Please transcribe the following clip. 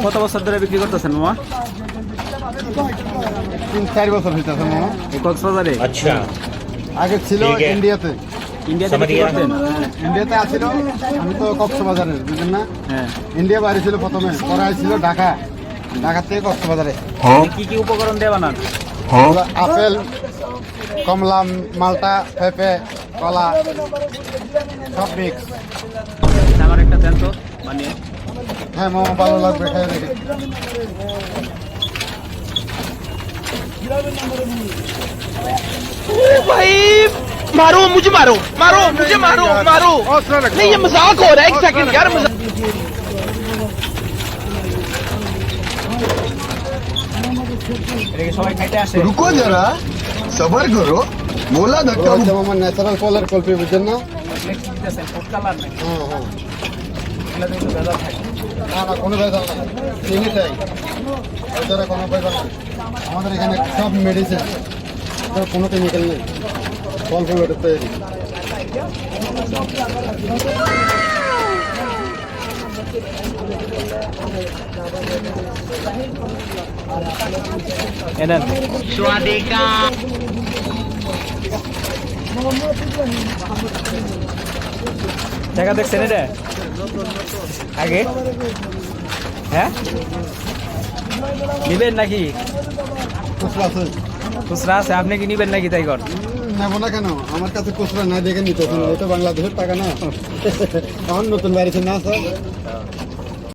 কত বছর ধরে বিক্রি করতেছেন মামা? 3-4 বছর হইতেছে মামা। এই কক্সবাজারে? अच्छा আগে ছিল ইন্ডিয়াতে। ইন্ডিয়াতে বিক্রি করতেন? ইন্ডিয়াতে আছিল, আমি তো কক্সবাজারের, বুঝলেন না? হ্যাঁ। ইন্ডিয়া বাইরে ছিল প্রথমে, পরে ছিল ঢাকা, ঢাকা থেকে কক্সবাজারে। কি কি উপকরণ দিয়ে বানান? আপেল, কমলা, মালটা, পেঁপে, কলা সব মিক্স। আমার একটা দেন তো বানিয়ে। হ্যাঁ মামা, ভালো লাগবে, খাই দেখি। भाई मारो मुझे, मारो मारो मुझे, मारो मारो। नहीं ये मजाक हो रहा है, एक सेकंड यार मजाक। এটা কি সবাই খাইতে আসে? रुको जरा सबर करो बोला धक्का মামা ন্যাচারাল কলার কলপি, বুঝছেন না? নেক্সট দিতেছেন ফুড কালার নাকি? হ্যাঁ হ্যাঁ, এগুলো তো একটু ভেজাল থাকে। না না, কোনো ভেজাল নাই, চিনি চাই, ওটারে কোনো ভেজাল নাই। আমাদের এখানে সব মেডিসিন, কোনো কেমিক্যাল নেই, ফল ফুল ওটা তৈরি। এনেন। জায়গা দেখছেন এটা আগে? হ্যাঁ, নিবেন নাকি? খুচরা আছে? খুচরা আছে, আপনি কি নিবেন নাকি? তাই কর। নেবো না কেন, আমার কাছে খুচরা না দেখে নিতে, এটা বাংলাদেশের টাকা না। আমার নতুন বাড়িতে না স্যার।